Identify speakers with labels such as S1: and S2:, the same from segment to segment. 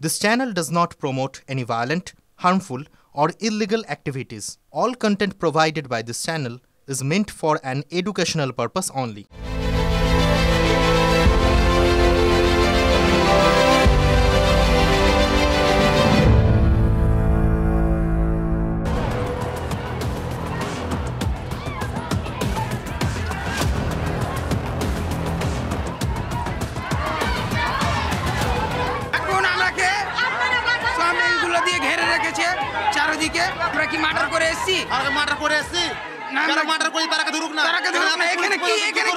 S1: This channel does not promote any violent, harmful, or illegal activities. All content provided by this channel is meant for an educational purpose only.
S2: চারদিকে আমরা কি murder করে এসেছি না আমরা murder করি তারাকে ধরুক না এখানে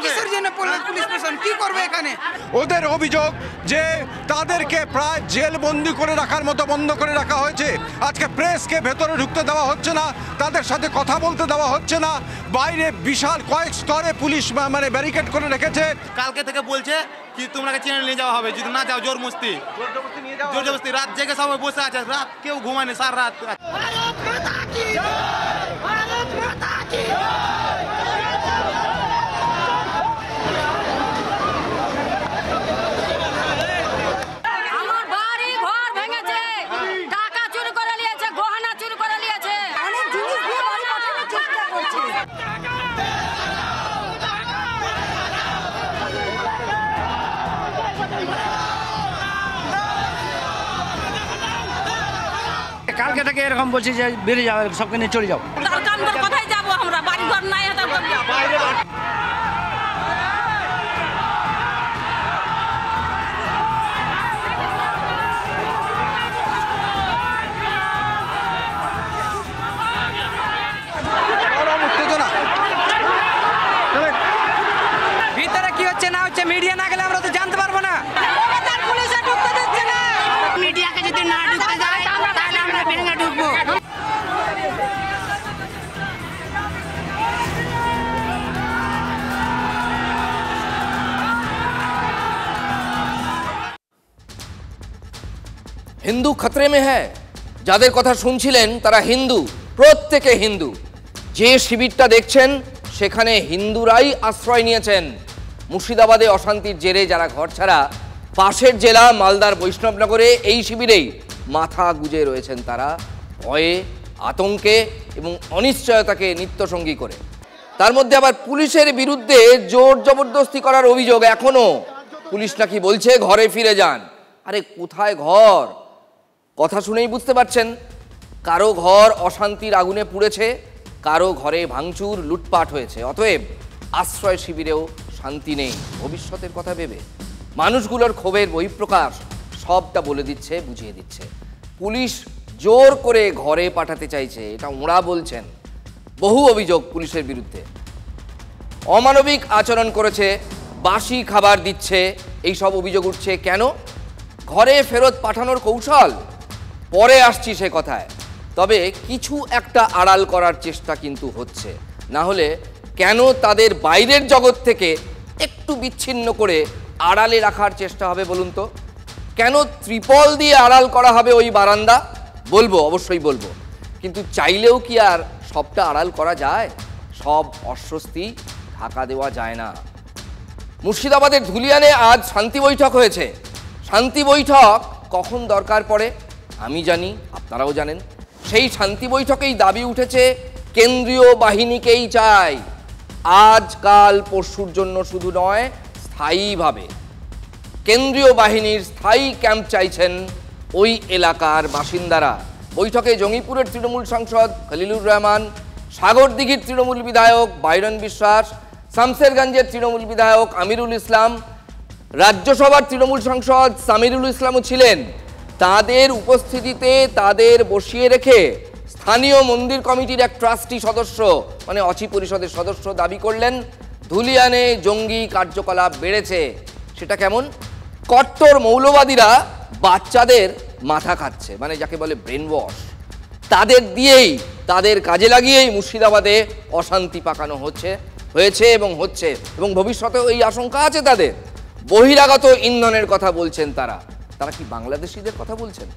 S2: কিসের জন্য পুলিশ প্রশাসন কি করবে এখানে?
S3: ওদের অভিযোগ যে তাদেরকে প্রায় জেলবন্দি করে রাখার মতো বন্ধ করে রাখা হয়েছে। আজকে প্রেসকে ভেতরে ঢুকতে দেওয়া হচ্ছে না, তাদের সাথে কথা বলতে দেওয়া হচ্ছে না, বাইরে বিশাল কয়েক স্তরে পুলিশ ব্যারিকেড করে রেখেছে।
S4: কালকে থেকে বলছে কি তোমরা চ্যানেল নিয়ে যাওয়া হবে, যদি না যাও জোর জবরদস্তি রাত জেগে সবাই বসে আছে, রাত কেউ ঘুমায়নি সারা রাত।
S5: আমার বাড়ি ঘর ভেঙেছে, টাকা চুরি করে নিয়েছে, গহনা চুরি করে নিয়েছে, অনেক জিনিস দিয়ে বাড়ি পাঠানোর চেষ্টা করছে।
S6: কালকে থেকে এরকম বলছি যে বেরিয়ে যাবে, সবকে নিয়ে চলে যাও।
S5: কোথায় যাবো আমরা? বাড়ি ঘর নাই।
S2: ভিতরে কি হচ্ছে না হচ্ছে মিডিয়া না গেলে আমরা তো জানতে পারবো না।
S5: পুলিশে ঢুকতে দিচ্ছে না।
S2: মিডিয়াকে যদি না ঢুকতে যায় তাহলে আমরা ভেঙে ঢুকবো।
S7: হিন্দু খতরে মে হ্যায়। যাদের কথা শুনছিলেন তারা হিন্দু, প্রত্যেকে হিন্দু। যে শিবিরটা দেখছেন সেখানে হিন্দুরাই আশ্রয় নিয়েছেন। মুর্শিদাবাদে অশান্তির জেরে যারা ঘর ছাড়া, পাশের জেলা মালদার বৈষ্ণবনগরে এই শিবিরেই মাথা গুজে রয়েছেন তারা, ভয়ে, আতঙ্কে এবং অনিশ্চয়তাকে নিত্যসঙ্গী করে। তার মধ্যে আবার পুলিশের বিরুদ্ধে জোর জবরদস্তি করার অভিযোগ এখনো। পুলিশ নাকি বলছে ঘরে ফিরে যান। আরে কোথায় ঘর? কথা শুনেই বুঝতে পারছেন, কারো ঘর অশান্তির আগুনে পুড়েছে, কারো ঘরে ভাঙচুর, লুটপাট হয়েছে। অতএব আশ্রয় শিবিরেও শান্তি নেই ভবিষ্যতের কথা ভেবে। মানুষগুলোর ক্ষোভের বহিঃপ্রকাশ সবটা বলে দিচ্ছে, বুঝিয়ে দিচ্ছে। পুলিশ জোর করে ঘরে পাঠাতে চাইছে, এটা ওঁরা বলছেন। বহু অভিযোগ পুলিশের বিরুদ্ধে। অমানবিক আচরণ করেছে, বাসি খাবার দিচ্ছে, এই সব অভিযোগ উঠছে। কেন? ঘরে ফেরত পাঠানোর কৌশল? পরে আসছি সে কথায়। তবে কিছু একটা আড়াল করার চেষ্টা কিন্তু হচ্ছে। না হলে কেন তাদের বাইরের জগৎ থেকে একটু বিচ্ছিন্ন করে আড়ালে রাখার চেষ্টা হবে বলুন তো? কেন ত্রিপল দিয়ে আড়াল করা হবে ওই বারান্দা? বলবো, অবশ্যই বলবো। কিন্তু চাইলেও কি আর সবটা আড়াল করা যায়? সব অস্বস্তি ঢাকা দেওয়া যায় না। মুর্শিদাবাদের ধুলিয়ানে আজ শান্তি বৈঠক হয়েছে। শান্তি বৈঠক কখন দরকার পড়ে আমি জানি, আপনারাও জানেন। সেই শান্তি বৈঠকেই দাবি উঠেছে কেন্দ্রীয় বাহিনীকেই চাই, আজ কাল পরশুর জন্য শুধু নয়, স্থায়ীভাবে। কেন্দ্রীয় বাহিনীর স্থায়ী ক্যাম্প চাইছেন ওই এলাকার বাসিন্দারা। বৈঠকে জঙ্গিপুরের তৃণমূল সাংসদ খলিলুর রহমান, সাগরদিঘির তৃণমূল বিধায়ক বাইরন বিশ্বাস, শামসেরগঞ্জের তৃণমূল বিধায়ক আমিরুল ইসলাম, রাজ্যসভার তৃণমূল সাংসদ সামিরুল ইসলামও ছিলেন। তাদের উপস্থিতিতে তাদের বসিয়ে রেখে স্থানীয় মন্দির কমিটির এক ট্রাস্টি সদস্য, মানে অচি পরিষদের সদস্য, দাবি করলেন ধুলিয়ানে জঙ্গি কার্যকলাপ বেড়েছে। সেটা কেমন? কট্টর মৌলবাদীরা বাচ্চাদের মাথা খাচ্ছে, মানে যাকে বলে ব্রেন ওয়াশ। তাদের দিয়েই, তাদের কাজে লাগিয়েই মুর্শিদাবাদে অশান্তি পাকানো হয়েছে এবং হচ্ছে, এবং ভবিষ্যতেও এই আশঙ্কা আছে তাদের। বহিরাগত ইন্ধনের কথা বলছেন তারা। তারা কি বাংলাদেশিদের কথা বলছেন?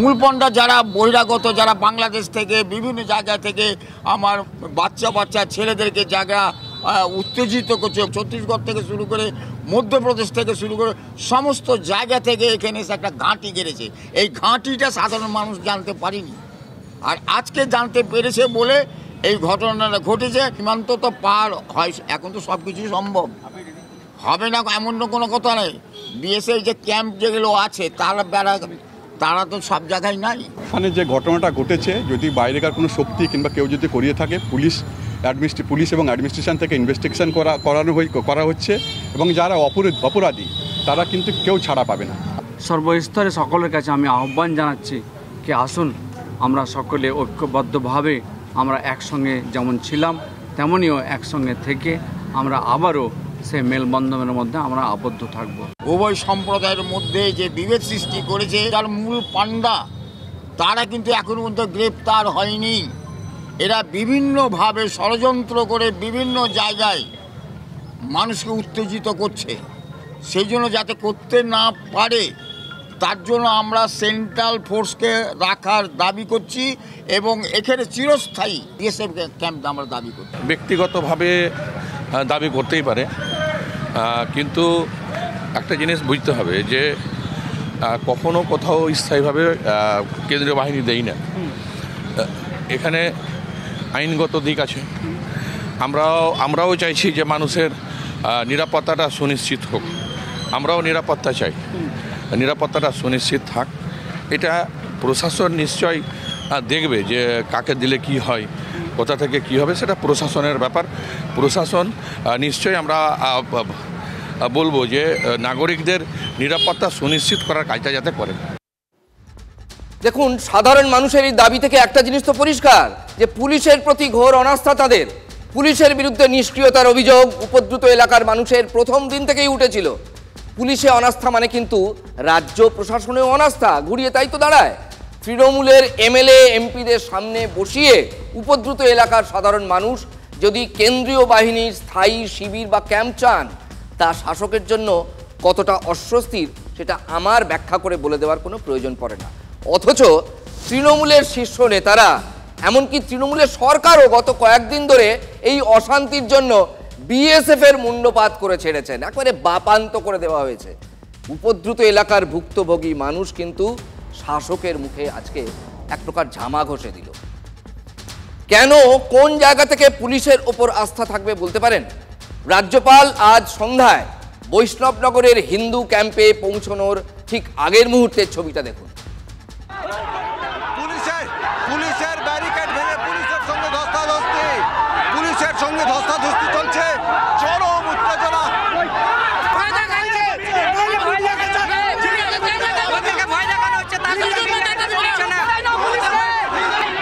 S8: মূল পণ্যা যারা বহিরাগত, যারা বাংলাদেশ থেকে বিভিন্ন জায়গা থেকে আমার বাচ্চা ছেলেদেরকে জায়গা উত্তেজিত করছে, ছত্তিশগড় থেকে শুরু করে মধ্যপ্রদেশ থেকে শুরু করে সমস্ত জায়গা থেকে এখানে এসে একটা ঘাঁটি গেড়েছে। এই ঘাঁটিটা সাধারণ মানুষ জানতে পারেনি, আর আজকে জানতে পেরেছে বলে এই ঘটনাটা ঘটেছে। সীমান্ত তো পার হয়, এখন তো সব কিছুই সম্ভব হবে না এমন কোনো কথা নেই। বিএসএফ যে ক্যাম্প যেগুলো আছে তারা তো সব জায়গায় নাই।
S9: এখানে যে ঘটনাটা ঘটেছে, যদি বাইরেকার কোনো শক্তি কিংবা কেউ যদি করিয়ে থাকে, পুলিশ এবং অ্যাডমিনিস্ট্রেশন থেকে ইনভেস্টিগেশন করা হচ্ছে, এবং যারা অপরাধী তারা কিন্তু কেউ ছাড়া পাবে না।
S6: সর্বস্তরে সকলের কাছে আমি আহ্বান জানাচ্ছি কি আসুন আমরা সকলে ঐক্যবদ্ধভাবে আমরা একসঙ্গে যেমন ছিলাম তেমনিও একসঙ্গে থেকে আমরা আবারও সেই মেলবন্ধনের মধ্যে আমরা আবদ্ধ থাকব।
S8: উভয় সম্প্রদায়ের মধ্যে যে বিভেদ সৃষ্টি করেছে তার মূল পান্ডা তারা কিন্তু এখনো পর্যন্ত গ্রেপ্তার হয়নি। এরা বিভিন্নভাবে ষড়যন্ত্র করে বিভিন্ন জায়গায় মানুষকে উত্তেজিত করছে, সেই জন্য যাতে করতে না পারে তার জন্য আমরা সেন্ট্রাল ফোর্সকে রাখার দাবি করছি এবং এখানে চিরস্থায়ী বিএসএফ ক্যাম্প আমরা দাবি করছি।
S10: ব্যক্তিগতভাবে দাবি করতেই পারে, কিন্তু একটা জিনিস বুঝতে হবে যে কখনো কোথাও স্থায়ীভাবে কেন্দ্রীয় বাহিনী দেই না। এখানে আইনগত দিক আছে, আমরাও চাইছি যে মানুষের নিরাপত্তাটা সুনিশ্চিত হোক, আমরাও নিরাপত্তা চাই, নিরাপত্তাটা সুনিশ্চিত থাক। এটা প্রশাসন নিশ্চয় দেখবে যে কাকে দিলে কি হয়, কোথা থেকে কি হবে, সেটা প্রশাসনের ব্যাপার। প্রশাসন নিশ্চয়ই আমরা বলবো যে নাগরিকদের নিরাপত্তা সুনিশ্চিত করার কাজটা যাতে করেন।
S7: দেখুন, সাধারণ মানুষের এই দাবি থেকে একটা জিনিস তো পরিষ্কার যে পুলিশের প্রতি ঘোর অনাস্থা তাদের। পুলিশের বিরুদ্ধে নিষ্ক্রিয়তার অভিযোগ উপদ্রুত এলাকার মানুষের প্রথম দিন থেকেই উঠেছিল। পুলিশে অনাস্থা মানে কিন্তু রাজ্য প্রশাসনেও অনাস্থা, ঘুরিয়ে তাই তো দাঁড়ায়। তৃণমূলের এমএলএ এমপিদের সামনে বসিয়ে উপদ্রুত এলাকার সাধারণ মানুষ যদি কেন্দ্রীয় বাহিনীর স্থায়ী শিবির বা ক্যাম্প চান, তা শাসকের জন্য কতটা অস্বস্তির সেটা আমার ব্যাখ্যা করে বলে দেওয়ার কোনো প্রয়োজন পড়ে না। অথচ তৃণমূলের শীর্ষ নেতারা, এমনকি তৃণমূলের সরকারও গত কয়েকদিন ধরে এই অশান্তির জন্য বিএসএফ এর মুন্ডপাত করে ছেড়েছেন, একবারে বাপান্ত করে দেওয়া হয়েছে। উপদ্রুত এলাকার ভুক্তভোগী মানুষ কিন্তু শাসকের মুখে আজকে এক প্রকার ঝামা ঘষে দিল। কেন, কোন জায়গা থেকে পুলিশের ওপর আস্থা থাকবে বলতে পারেন? রাজ্যপাল আজ সন্ধ্যায় বৈষ্ণবনগরের হিন্দু ক্যাম্পে পৌঁছানোর ঠিক আগের মুহূর্তের ছবিটা দেখুন।
S3: পুলিশের ব্যারিকেড ভেঙে পুলিশের সঙ্গে ধস্তাধস্তি চলছে, চরম উত্তেজনা।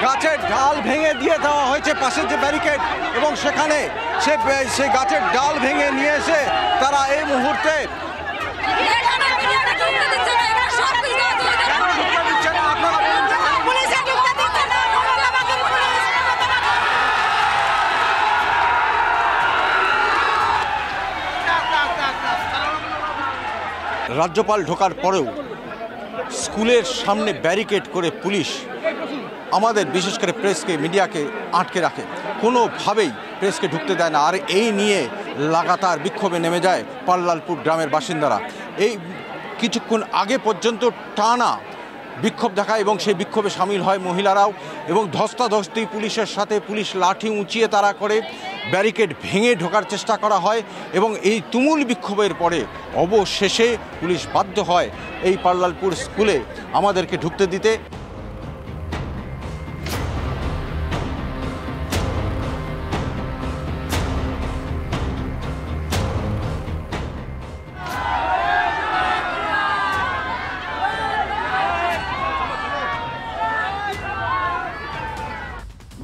S3: গাছের ডাল ভেঙে দিয়ে দেওয়া হয়েছে পাশের যে ব্যারিকেড, এবং সেখানে সে গাছের ডাল ভেঙে নিয়ে এসে তারা এই মুহূর্তে রাজ্যপাল ঢোকার পরেও স্কুলের সামনে ব্যারিকেড করে পুলিশ আমাদের বিশেষ করে প্রেসকে, মিডিয়াকে আটকে রাখে, কোনোভাবেই প্রেসকে ঢুকতে দেয় না। আর এই নিয়ে লাগাতার বিক্ষোভে নেমে যায় পাল্লালপুর গ্রামের বাসিন্দারা। এই কিছুক্ষণ আগে পর্যন্ত টানা বিক্ষোভ দেখায় এবং সেই বিক্ষোভে সামিল হয় মহিলারাও, এবং ধস্তাধস্তি পুলিশের সাথে, পুলিশ লাঠি উঁচিয়ে তাড়া করে, ব্যারিকেড ভেঙে ঢোকার চেষ্টা করা হয়, এবং এই তুমুল বিক্ষোভের পরে অবশেষে পুলিশ বাধ্য হয় এই পাল্লালপুর স্কুলে আমাদেরকে ঢুকতে দিতে।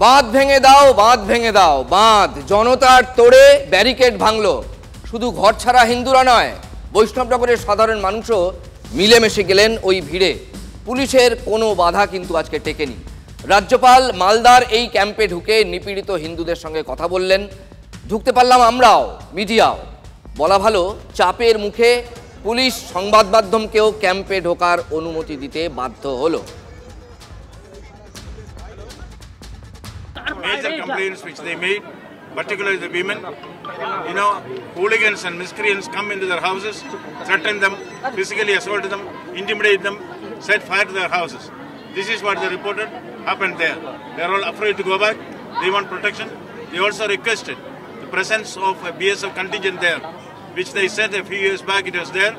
S7: বাঁধ ভেঙে দাও, বাঁধ ভেঙে দাও, বাঁধ। জনতার তোড়ে ব্যারিকেড ভাঙলো। শুধু ঘর ছাড়া হিন্দুরা নয়, বৈষ্ণবনগরের সাধারণ মানুষও মিলেমিশে গেলেন ওই ভিড়ে। পুলিশের কোনো বাধা কিন্তু আজকে টেকেনি। রাজ্যপাল মালদার এই ক্যাম্পে ঢুকে নিপীড়িত হিন্দুদের সঙ্গে কথা বললেন। ঢুকতে পারলাম আমরাও, মিডিয়াও। বলা ভালো, চাপের মুখে পুলিশ সংবাদ মাধ্যমকেও ক্যাম্পে ঢোকার অনুমতি দিতে বাধ্য হলো।
S11: Major complaints which they made, particularly the women, hooligans and miscreants come into their houses, threaten them, physically assault them, intimidate them, set fire to their houses. This is what they reported happened there. They are all afraid to go back. They want protection. They also requested the presence of a BSF contingent there, which they said a few years back it was there.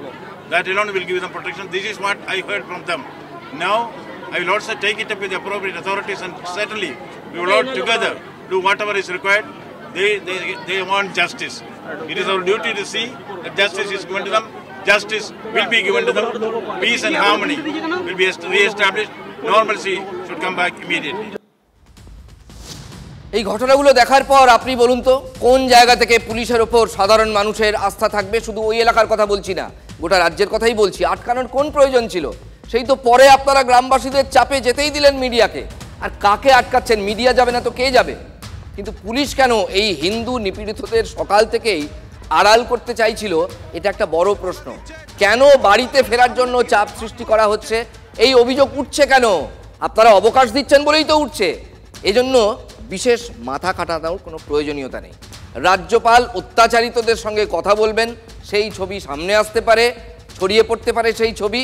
S11: That alone will give them protection. This is what I heard from them. Now, I will also take it up with the appropriate authorities, and certainly we will all together do whatever is required. They want justice. It is our duty to see that justice is given to them. Justice will be given to them. Peace and harmony will be re-established. Normalcy should come back immediately.
S7: এই ঘটনাগুলো দেখার পর আপনি বলুন তো কোন জায়গা থেকে পুলিশের ওপর সাধারণ মানুষের আস্থা থাকবে? শুধু ওই এলাকার কথা বলছি না, গোটা রাজ্যের কথাই বলছি। আটকানোর কোন প্রয়োজন ছিল? সেই তো পরে আপনারা গ্রামবাসীদের চাপে যেতেই দিলেন মিডিয়াকে। আর কাকে আটকাচ্ছেন? মিডিয়া যাবে না তো কে যাবে? কিন্তু পুলিশ কেন এই হিন্দু নিপীড়িতদের সকাল থেকেই আড়াল করতে চাইছিল? এটা একটা বড় প্রশ্ন। কেন বাড়িতে ফেরার জন্য চাপ সৃষ্টি করা হচ্ছে? এই অভিযোগ উঠছে কেন? আপনারা অবকাশ দিচ্ছেন বলেই তো উঠছে। এজন্য বিশেষ মাথা খাটানোর কোনো প্রয়োজনীয়তা নেই। রাজ্যপাল অত্যাচারিতদের সঙ্গে কথা বলবেন, সেই ছবি সামনে আসতে পারে, ছড়িয়ে পড়তে পারে সেই ছবি,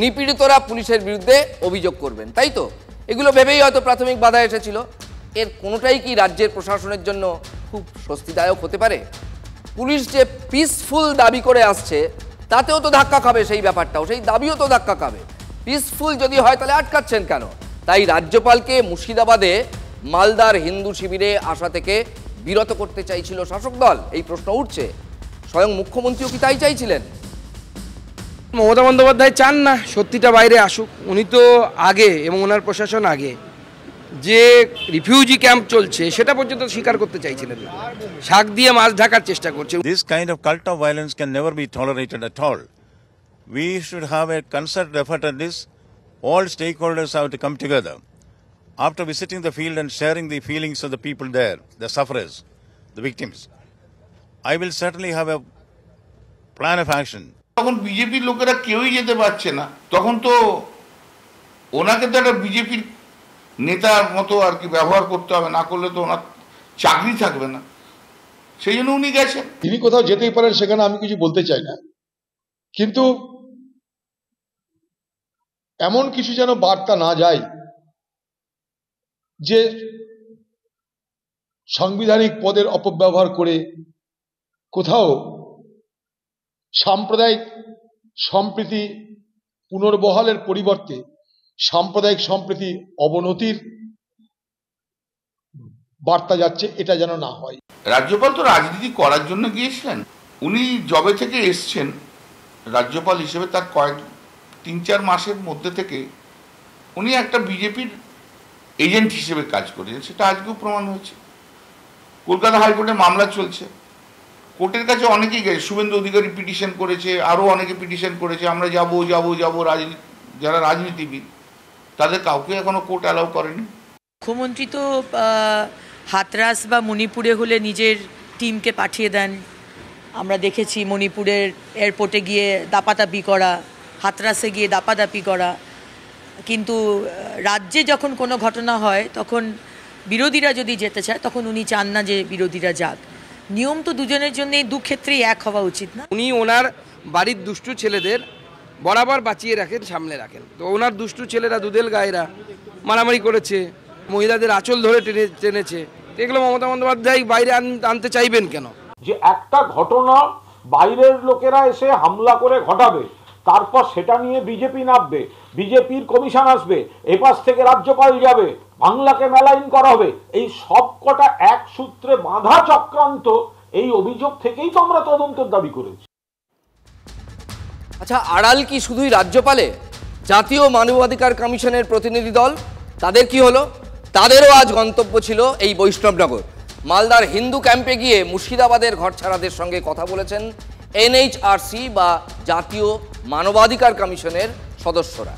S7: নিপীড়িতরা পুলিশের বিরুদ্ধে অভিযোগ করবেন, তাই তো? এগুলো ভেবেই হয়তো প্রাথমিক বাধা এসেছিল। এর কোনোটাই কি রাজ্যের প্রশাসনের জন্য খুব স্বস্তিদায়ক হতে পারে? পুলিশ যে পিসফুল দাবি করে আসছে তাতেও তো ধাক্কা খাবে সেই ব্যাপারটাও, সেই দাবিও তো ধাক্কা খাবে। পিসফুল যদি হয় তাহলে আটকাচ্ছেন কেন? তাই রাজ্যপালকে মুর্শিদাবাদে মালদার হিন্দু শিবিরে আসা থেকে বিরত করতে চাইছিল শাসক দল, এই প্রশ্ন উঠছে। স্বয়ং মুখ্যমন্ত্রীও কি তাই চাইছিলেন?
S12: মমতা বন্দ্যোপাধ্যায় চান না সত্যিটা বাইরে আসুক। উনি তো আগে এবং ওনার প্রশাসন আগে যে রিফিউজি ক্যাম্প চলছে সেটা পর্যন্ত স্বীকার করতে চাইছিলেন না, শাক দিয়ে মাছ ঢাকার চেষ্টা করছে।
S11: This kind of cult of violence can never be tolerated at all. We should have a concerted effort at this. All stakeholders have to come together. After visiting the field and sharing the feelings of the people there, the sufferers, the victims, I will certainly have a plan of action.
S13: তখন বিজেপির লোকেরা কেউই যেতে পারছে না, তখন তো ওনাকে তো একটা বিজেপির নেতার মতো আর কি ব্যবহার করতে হবে, না করলে তো ওনার চাকরি থাকবে না, সেই জন্য উনি গেছেন।
S14: তিনি কোথাও যেতেই পারেন, সেখানে আমি কিছু বলতে চাই না, কিন্তু এমন কিছু যেন বার্তা না যায় যে সাংবিধানিক পদের অপব্যবহার করে কোথাও সাম্প্রদায়িক সম্প্রীতি পুনর্বহালের পরিবর্তে সাম্প্রদায়িক সম্প্রীতি অবনতির বার্তা যাচ্ছে, এটা যেন না হয়।
S13: রাজ্যপাল তো রাজনীতি করার জন্য গিয়েছিলেন। উনি জবে থেকে এসছেন রাজ্যপাল হিসেবে, তার 3-4 মাসের মধ্যে থেকে উনি একটা বিজেপির এজেন্ট হিসেবে কাজ করেছেন, সেটা আজকেও প্রমাণ হয়েছে। কলকাতা হাইকোর্টে মামলা চলছে, কোর্টের কাছে অনেকেই গেছে, শুভেন্দু অধিকারী পিটিশন করেছে, আরও অনেকে পিটিশন করেছে, আমরা যাব যারা রাজনীতিবিদ তাদের কাউকে এখনো কোর্ট অ্যালাউ করেনি।
S15: মুখ্যমন্ত্রী তো হাতরাস বা মণিপুরে হলে নিজের টিমকে পাঠিয়ে দেন। আমরা দেখেছি মণিপুরের এয়ারপোর্টে গিয়ে দাপাদাপি করা, হাতরাসে গিয়ে দাপাদাপি করা, কিন্তু রাজ্যে যখন কোনো ঘটনা হয় তখন বিরোধীরা যদি যেতে চায় তখন উনি চান না যে বিরোধীরা যাক। নিয়ম তো দুজনের জন্যই দু ক্ষেত্রেই এক হওয়া উচিত না।
S12: উনি ওনার বাড়ির দুষ্টু ছেলেদের বরাবর বাঁচিয়ে রাখেন, সামলে রাখেন। তো ওনার দুষ্টু ছেলেরা দুদেল গায়েরা মারামারি করেছে, মহিলাদের আঁচল ধরে টেনেছে, এগুলো মমতা বন্দ্যোপাধ্যায় বাইরে আনতে চাইবেন কেন?
S16: যে একটা ঘটনা বাইরের লোকেরা এসে হামলা করে ঘটাবে, তারপর সেটা নিয়ে বিজেপি নামবে, বিজেপির কমিশন আসবে, এপাশ থেকে রাজ্যপাল যাবে, বাংলাকে মেলাইন করা হবে, এই সব কটা এক সূত্রে বাঁধা চক্রান্ত, এই অভিযোগ থেকেই তো আমরা তদন্তের দাবি করেছি।
S7: আচ্ছা, আড়াল কি শুধুই রাজ্যপালে? জাতীয় মানবাধিকার কমিশনের প্রতিনিধি দল, তাদের কি হলো? তাদেরও আজ গন্তব্য ছিল এই বৈষ্ণবনগর। মালদার হিন্দু ক্যাম্পে গিয়ে মুর্শিদাবাদের ঘরছাড়াদের সঙ্গে কথা বলেছেন এনএইচআরসি বা জাতীয় মানবাধিকার কমিশনের সদস্যরা।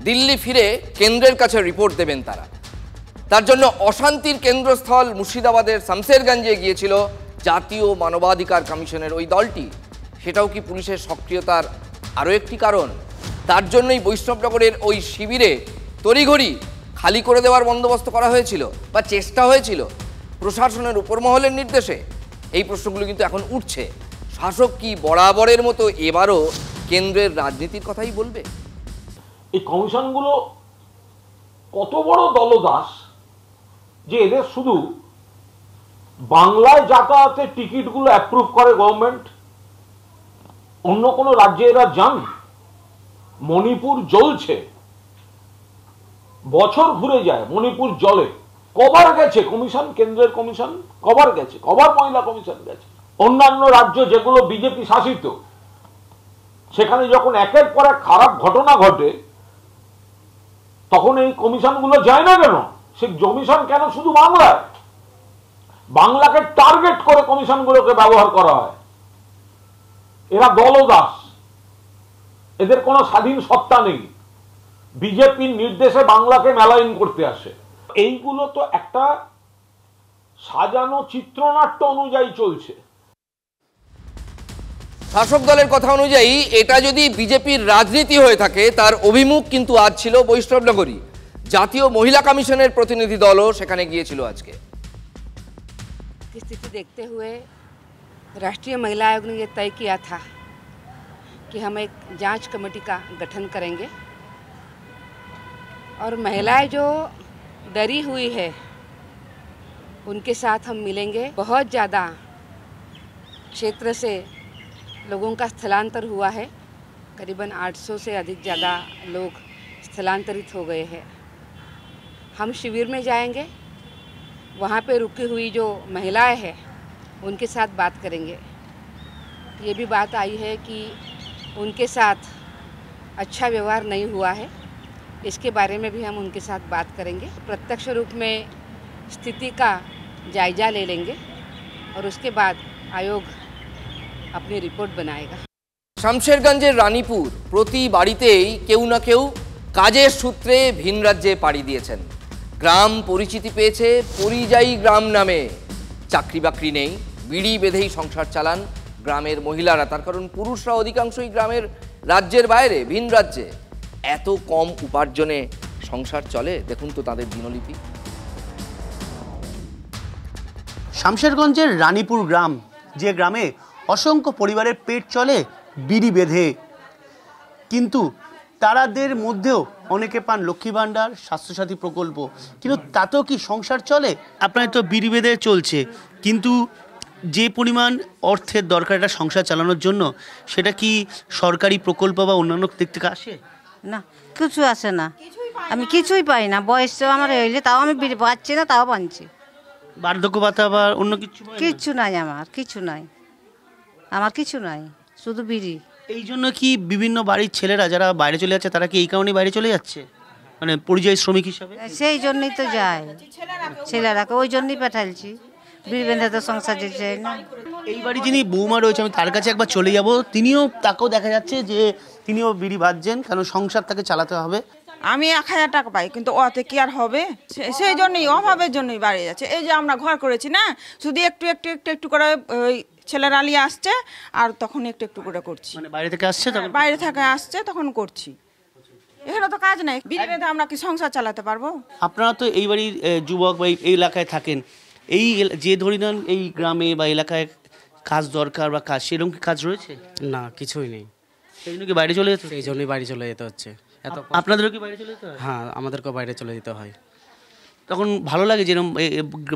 S7: দিল্লি ফিরে কেন্দ্রের কাছে রিপোর্ট দেবেন তারা। তার জন্য অশান্তির কেন্দ্রস্থল মুর্শিদাবাদের শামসেরগঞ্জে গিয়েছিল জাতীয় মানবাধিকার কমিশনের ওই দলটি। সেটাও কি পুলিশের সক্রিয়তার আরও একটি কারণ? তার জন্যই বৈষ্ণবনগরের ওই শিবিরে তড়িঘড়ি খালি করে দেওয়ার বন্দোবস্ত করা হয়েছিল বা চেষ্টা হয়েছিল প্রশাসনের উপরমহলের নির্দেশে। এই প্রশ্নগুলো কিন্তু এখন উঠছে। শাসক কি বরাবরের মতো এবারও কেন্দ্রের রাজনীতির কথাই বলবে?
S16: এই কমিশনগুলো কত বড় দলদাস যে এদের শুধু বাংলায় যাতায়াতের টিকিটগুলো অ্যাপ্রুভ করে গভর্নমেন্ট, অন্য কোনো রাজ্যে এরা যান। মণিপুর জ্বলছে, বছর ঘুরে যায়, মণিপুর জলে। কবার গেছে কমিশন, কেন্দ্রের কমিশন কবার গেছে, কবার মহিলা কমিশন গেছে? অন্যান্য রাজ্য যেগুলো বিজেপি শাসিত, সেখানে যখন একের পর এক খারাপ ঘটনা ঘটে তখন এই কমিশনগুলো যায় না কেন? সেই কমিশন কেন শুধু বাংলায়? বাংলাকে টার্গেট করে কমিশনগুলোকে ব্যবহার করা হয়। এরা দলদাস, এদের কোনো স্বাধীন সত্তা নেই, বিজেপির নির্দেশে বাংলাকে মেলাইন করতে আসে। এইগুলো তো একটা সাজানো চিত্রনাট্য অনুযায়ী চলছে।
S7: শাসক দলের কথা অনুযায়ী এটা যদি বিজেপির রাজনীতি হয়ে থাকে, তার অভিমুখ কিন্তু আজ ছিল বৈষ্ণবনগরী। জাতীয় মহিলা কমিশনের প্রতিনিধি দলও সেখানে গিয়েছিল আজকে।
S17: स्थिति देखते हुए राष्ट्रीय महिला आयोग ने यह तय किया था कि हम एक जांच कमेटी का गठन करेंगे और महिलाएं जो डरी हुई है उनके साथ हम मिलेंगे। बहुत ज़्यादा क्षेत्र से लोगों का स्थलांतर हुआ है, करीबन 800 से अधिक ज़्यादा लोग स्थलांतरित हो गए हैं। हम शिविर में जाएंगे, वहाँ पे रुकी हुई जो महिलाएं हैं उनके साथ बात करेंगे। ये भी बात आई है कि उनके साथ अच्छा व्यवहार नहीं हुआ है, इसके बारे में भी हम उनके साथ बात करेंगे। प्रत्यक्ष रूप में स्थिति का जायजा ले लेंगे और उसके बाद आयोग अपनी रिपोर्ट बनाएगा।
S7: শামশেরগঞ্জের রানীপুর প্রতি বাড়িতেই কেউ না কেউ কাজের সূত্রে ভিন রাজ্যে পাড়ি দিয়েছেন। গ্রাম পরিচিতি পেয়েছে পরিযায়ী গ্রাম নামে। চাকরি বাকরি নেই, বিড়ি বেঁধেই সংসার চালান গ্রামের মহিলারা। তার কারণ পুরুষরা অধিকাংশই গ্রামের রাজ্যের বাইরে, ভিন রাজ্যে। এত কম উপার্জনে সংসার চলে? দেখুন তো তাদের দিনলিপি।
S18: শামশেরগঞ্জের রানীপুর গ্রাম, যে গ্রামে অসংখ্য পরিবারের পেট চলে বিড়ি বেঁধে, কিন্তু তারাদের মধ্যেও অনেকে পান লক্ষ্মী ভাণ্ডার, স্বাস্থ্যসাথী প্রকল্প, কিন্তু তাতেও কি সংসার চলে? আপনার তো বিড়ি বেঁধে চলছে, কিন্তু যে পরিমাণ অর্থের দরকার এটা সংসার চালানোর জন্য, সেটা কি সরকারি প্রকল্প বা অন্যান্য দিক থেকে আসে?
S19: না, কিছু আসে না, আমি কিছুই পাই না। বয়স আমার হইলে তাও আমি বিড়ি পাচ্ছি না, তাও বানছি।
S18: বার্ধক্য ভাতা বা অন্য কিছু?
S19: কিচ্ছু নাই, আমার কিছু নাই, আমার কিছু নাই, শুধু বিড়ি।
S18: এই জন্য কি বিভিন্ন বাড়ির ছেলেরা যারা বাইরে চলে যাচ্ছে, তারা কি এই কারণে বাইরে চলে যাচ্ছে, মানে পরিযায়ী শ্রমিক হিসাবে?
S19: সেই জন্যই তো যায় ছেলেরাকে, ওই জন্যই পাঠাইছি। বিড়ি বেঁধে তো সংসার যেতে না।
S18: এই বাড়ি যিনি বৌমা রয়েছে, আমি তার কাছে একবার চলে যাব। তাকেও দেখা যাচ্ছে যে তিনিও বিড়ি বাঁধছেন, কারণ সংসার তাকে চালাতে হবে।
S20: আমি 1000 টাকা পাই, কিন্তু ওতে কি আর হবে? সেই জন্যই, অভাবের জন্যই বাড়ি যাচ্ছে। এই যে আমরা ঘর করেছি না, শুধু একটু একটু একটু একটু করে ওই ছেলেরা নিয়ে আসছে, আর তখন একটু একটু করে করছি।
S18: মানে বাইরে থেকে আসছে,
S20: বাইরে থেকে আসছে তখন করছি। এখানে তো কাজ নেই, বিড়ি বেঁধে আমরা কি সংসার চালাতে পারবো?
S18: আপনারা তো এই বাড়ির যুবক বা এই এলাকায় থাকেন, এই যে ধরে নেন এই গ্রামে বা এলাকায় কাজ দরকার বা কাজ, সেরকম কি কাজ রয়েছে?
S21: না, কিছুই নেই।
S18: সেই জন্য কি বাইরে চলে যেতে?
S21: এই জন্যই বাইরে চলে যেতে হচ্ছে।
S18: আপনাদেরও কি বাইরে চলে যেতে হয়?
S21: হ্যাঁ, আমাদেরকেও বাইরে চলে যেতে হয়।
S18: তখন ভালো লাগে যেরকম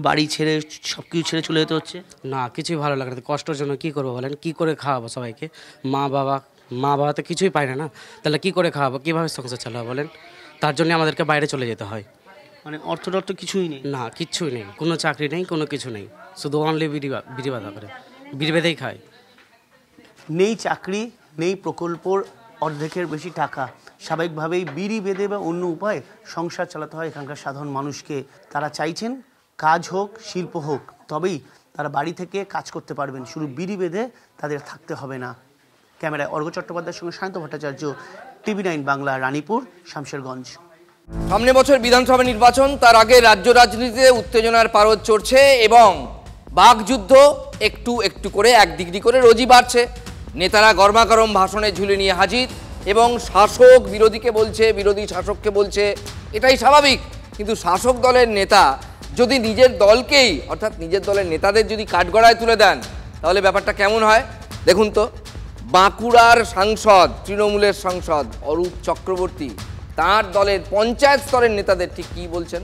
S18: বাড়ি ছেড়ে সব কিছু ছেড়ে চলে যেতে হচ্ছে?
S21: না, কিছুই ভালো লাগে না। কষ্টের জন্য কি করবো বলেন, কি করে খাওয়াবো সবাইকে? মা বাবা তো কিছুই পায় না, তাহলে কি করে খাওয়াবো, কীভাবে সংসার চালাবো বলেন? তার জন্য আমাদেরকে বাইরে চলে যেতে হয়।
S18: মানে অর্থ কিছুই নেই?
S21: না, কিচ্ছুই নেই, কোনো চাকরি নেই, কোনো কিছু নেই, শুধু অনলি বিড়ি বাঁধা করে, বিড়ি বেঁধেই খায়।
S18: নেই চাকরি, নেই প্রকল্পর অর্ধেকের বেশি টাকা, স্বাভাবিকভাবেই বিড়ি বেঁধে বা অন্য উপায়ে সংসার চালাতে হয় এখানকার সাধারণ মানুষকে। তারা চাইছেন কাজ হোক, শিল্প হোক, তবেই তারা বাড়ি থেকে কাজ করতে পারবেন, শুধু বিড়ি বেঁধে তাদের থাকতে হবে না। ক্যামেরায় অর্ঘ্য চট্টোপাধ্যায়ের সঙ্গে সায়ন্ত ভট্টাচার্য, TV9 বাংলা, রানীপুর, শামশেরগঞ্জ।
S7: সামনে বছর বিধানসভা নির্বাচন, তার আগে রাজ্য রাজনীতিতে উত্তেজনার পারদ চড়ছে এবং বাকযুদ্ধ একটু একটু করে 1 ডিগ্রি করে রোজই বাড়ছে। নেতারা গরমাগরম ভাষণে ঝুলে নিয়ে হাজির এবং শাসক বিরোধীকে বলছে, বিরোধী শাসককে বলছে, এটাই স্বাভাবিক। কিন্তু শাসক দলের নেতা যদি নিজের দলকেই অর্থাৎ নিজের দলের নেতাদের যদি কাঠগড়ায় তুলে দেন তাহলে ব্যাপারটা কেমন হয় দেখুন তো। বাঁকুড়ার সাংসদ, তৃণমূলের সাংসদ অরূপ চক্রবর্তী তার দলের পঞ্চায়েত স্তরের নেতাদের ঠিক কি বলছেন।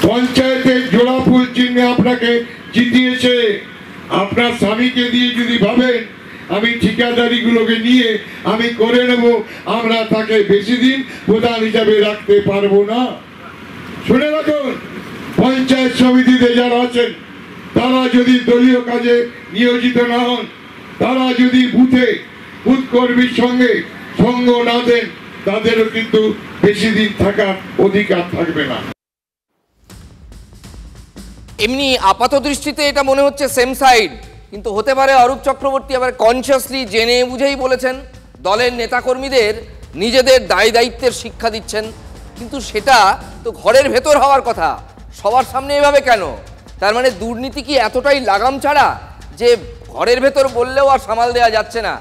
S1: পঞ্চায়েতের জোড়া ফুল চিহ্নে আপনাকে জিতিয়েছে, আপনার স্বামীকে দিয়ে যদি ভাবেন আমি ঠিকাদারিগুলোকে নিয়ে আমি করে নেব, আমরা তাকে বেশি দিন প্রধান হিসাবে রাখতে পারবো না। শুনে রাখুন, পঞ্চায়েত সমিতিতে যারা আছেন তারা যদি দলীয় কাজে নিয়োজিত না হন, তারা যদি বুথে বুথ কর্মীর সঙ্গে সঙ্গ না দেন, তাদেরও কিন্তু বেশি দিন থাকার অধিকার থাকবে না।
S7: এমনি আপাত দৃষ্টিতে এটা মনে হচ্ছে সেম সাইড, কিন্তু হতে পারে অরূপ চক্রবর্তী আবার কনসিয়াসলি জেনে বুঝেই বলেছেন, দলের নেতাকর্মীদের নিজেদের দায় দায়িত্বের শিক্ষা দিচ্ছেন, কিন্তু সেটা তো ঘরের ভেতর হওয়ার কথা, সবার সামনে এভাবে কেন? তার মানে দুর্নীতি কি এতটাই লাগাম ছাড়া যে ঘরের ভেতর বললেও আর সামাল দেওয়া যাচ্ছে না,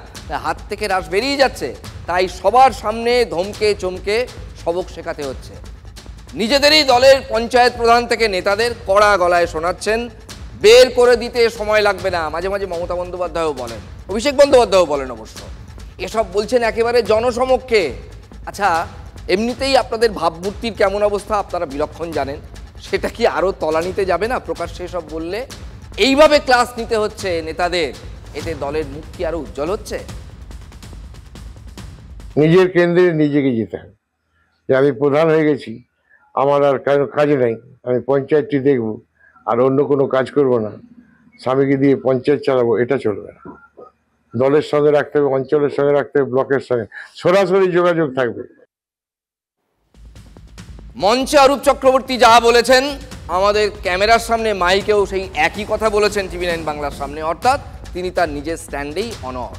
S7: হাত থেকে রাশ বেরিয়ে যাচ্ছে, তাই সবার সামনে ধমকে চমকে সবক শেখাতে হচ্ছে। নিজেদেরই দলের পঞ্চায়েত প্রধান থেকে নেতাদের কড়া গলায় শোনাচ্ছেন, বের করে দিতে সময় লাগবে না। মাঝে মাঝে মমতা বন্দ্যোপাধ্যায়ও বলেন, অভিষেক বন্দ্যোপাধ্যায়ও বলেন অবশ্য, এসব বলছেন একেবারে জনসমক্ষে। আচ্ছা, এমনিতেই আপনাদের ভাবমূর্তির কেমন অবস্থা আপনারা বিলক্ষণ জানেন, সেটা কি আরও তলানিতে যাবে না প্রকাশ্যে এসব বললে? এইভাবে ক্লাস নিতে হচ্ছে নেতাদের, এতে দলের মুখ কি আরো উজ্জ্বল হচ্ছে?
S22: নিজের কেন্দ্রে নিজেকে যেতে হবে, যে আমি প্রধান হয়ে গেছি, আমার আর কাজ নাই, আমি পঞ্চায়েতটি দেখব আর অন্য কোনো কাজ করব না, স্বামীকে দিয়ে পঞ্চায়েত চালাবো, এটা চলবে না। দলের সঙ্গে রাখতে হবে, অঞ্চলের সঙ্গে রাখতে হবে, ব্লকের সঙ্গে সরাসরি যোগাযোগ থাকবে।
S7: মঞ্চে অরূপ চক্রবর্তী যা বলেছেন, আমাদের ক্যামেরার সামনে মাইকেও সেই একই কথা বলেছেন টিভি9 বাংলার সামনে, অর্থাৎ তিনি তার নিজের স্ট্যান্ডেই অনড়।